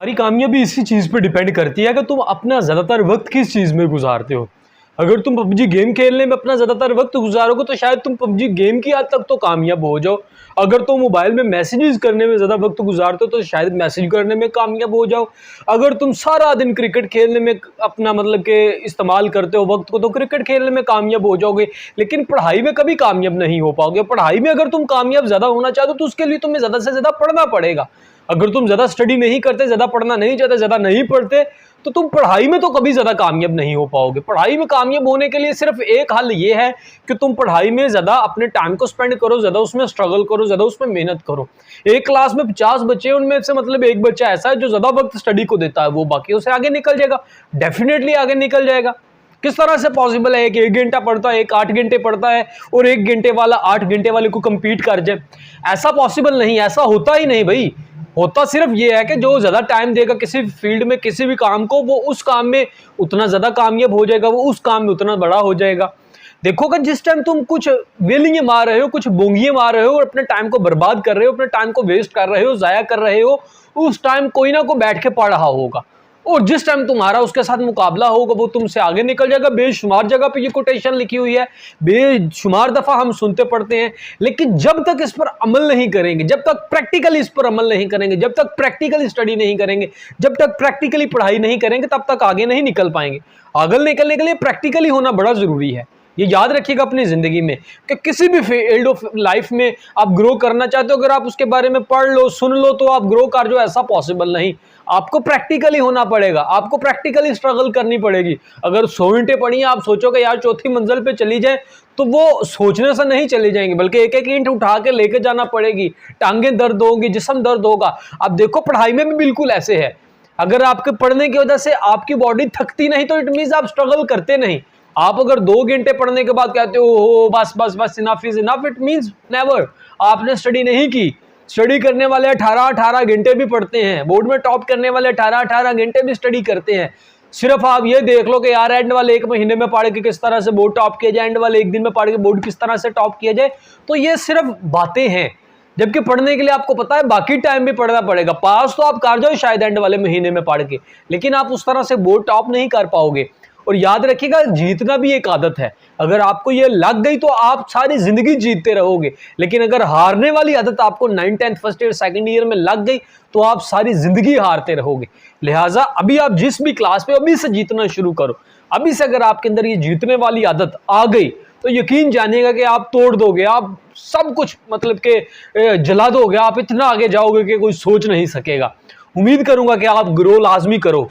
हमारी कामयाबी इसी चीज़ पे डिपेंड करती है कि तुम अपना ज़्यादातर वक्त किस चीज़ में गुजारते हो। अगर तुम पबजी गेम खेलने में अपना ज़्यादातर वक्त गुजारोगे तो शायद तुम पबजी गेम की हद तक तो कामयाब हो जाओ। अगर तुम मोबाइल में मैसेजेस करने में ज़्यादा वक्त गुजारते हो तो शायद मैसेज करने में कामयाब हो जाओ। अगर तुम सारा दिन क्रिकेट खेलने में अपना मतलब कि इस्तेमाल करते हो वक्त को तो क्रिकेट खेलने में कामयाब हो जाओगे, लेकिन पढ़ाई में कभी कामयाब नहीं हो पाओगे। पढ़ाई में अगर तुम कामयाब ज़्यादा होना चाहते हो तो उसके लिए तुम्हें ज़्यादा से ज़्यादा पढ़ना पड़ेगा। अगर तुम ज़्यादा स्टडी नहीं करते, ज़्यादा पढ़ना नहीं चाहते, ज़्यादा नहीं पढ़ते, तो तुम पढ़ाई में तो कभी ज़्यादा कामयाब नहीं हो पाओगे। पढ़ाई में कामयाब होने के लिए सिर्फ एक हल ये है कि तुम पढ़ाई में ज़्यादा अपने टाइम को स्पेंड करो, ज़्यादा उसमें स्ट्रगल करो, ज़्यादा उसमें मेहनत करो। एक क्लास में 50 बच्चे हैं, उनमें से मतलब एक बच्चा ऐसा है जो ज़्यादा वक्त स्टडी को देता है, वो बाकियों से आगे निकल जाएगा, डेफिनेटली आगे निकल जाएगा। किस तरह से पॉसिबल है कि 1 घंटा पढ़ता है, एक 8 घंटे पढ़ता है और 1 घंटे वाला 8 घंटे वाले को compete कर जाए? ऐसा पॉसिबल नहीं, ऐसा होता ही नहीं भाई। होता सिर्फ ये है कि जो ज़्यादा टाइम देगा किसी फील्ड में, किसी भी काम को, वो उस काम में उतना ज़्यादा कामयाब हो जाएगा, वो उस काम में उतना बड़ा हो जाएगा। देखो कि जिस टाइम तुम कुछ वेलिंगे मार रहे हो, कुछ बोंगिए मार रहे हो और अपने टाइम को बर्बाद कर रहे हो, अपने टाइम को वेस्ट कर रहे हो, ज़ाया कर रहे हो, उस टाइम कोई ना कोई बैठ के पढ़ रहा होगा और जिस टाइम तुम्हारा उसके साथ मुकाबला होगा वो तुमसे आगे निकल जाएगा। बेशुमार जगह पे ये कोटेशन लिखी हुई है, बेशुमार दफ़ा हम सुनते पढ़ते हैं, लेकिन जब तक इस पर अमल नहीं करेंगे, जब तक प्रैक्टिकली इस पर अमल नहीं करेंगे, जब तक प्रैक्टिकली स्टडी नहीं करेंगे, जब तक प्रैक्टिकली पढ़ाई नहीं करेंगे, तब तक आगे नहीं निकल पाएंगे। आगे निकलने के लिए प्रैक्टिकली होना बड़ा ज़रूरी है। ये याद रखिएगा अपनी ज़िंदगी में कि किसी भी फील्ड ऑफ लाइफ में आप ग्रो करना चाहते हो, अगर आप उसके बारे में पढ़ लो, सुन लो तो आप ग्रो कर जाओ, ऐसा पॉसिबल नहीं। आपको प्रैक्टिकली होना पड़ेगा, आपको प्रैक्टिकली स्ट्रगल करनी पड़ेगी। अगर 100 ईंटें पड़ी हैं, आप सोचोगे यार चौथी मंजिल पे चली जाए, तो वो सोचने से नहीं चली जाएंगी, बल्कि एक एक ईंट उठा के लेके जाना पड़ेगी। टांगें दर्द होंगी, जिस्म दर्द होगा। अब देखो पढ़ाई में भी बिल्कुल ऐसे है। अगर आपके पढ़ने की वजह से आपकी बॉडी थकती नहीं तो इट मीन्स आप स्ट्रगल करते नहीं। आप अगर 2 घंटे पढ़ने के बाद कहते हो बस बस बस enough is enough, it means never, आपने स्टडी नहीं की। स्टडी करने वाले 18-18 घंटे भी पढ़ते हैं, बोर्ड में टॉप करने वाले 18-18 घंटे भी स्टडी करते हैं। सिर्फ आप ये देख लो कि यार एंड वाले 1 महीने में पढ़ के किस तरह से बोर्ड टॉप किया जाए, एंड वाले 1 दिन में पढ़ के बोर्ड किस तरह से टॉप किया जाए, तो ये सिर्फ बातें हैं। जबकि पढ़ने के लिए आपको पता है बाकी टाइम भी पढ़ना पड़ेगा। पास तो आप कर जाओ शायद एंड वाले महीने में पढ़ के, लेकिन आप उस तरह से बोर्ड टॉप नहीं कर पाओगे। और याद रखिएगा जीतना भी एक आदत है। अगर आपको ये लग गई तो आप सारी जिंदगी जीतते रहोगे, लेकिन अगर हारने वाली आदत आपको 9th 10th first year second year में लग गई तो आप सारी जिंदगी हारते रहोगे। लिहाजा अभी आप जिस भी क्लास पे, अभी से जीतना शुरू करो। अभी से अगर आपके अंदर ये जीतने वाली आदत आ गई तो यकीन जानिएगा कि आप तोड़ दोगे, आप सब कुछ मतलब के जला दोगे, आप इतना आगे जाओगे कि कोई सोच नहीं सकेगा। उम्मीद करूंगा कि आप ग्रो लाजमी करो।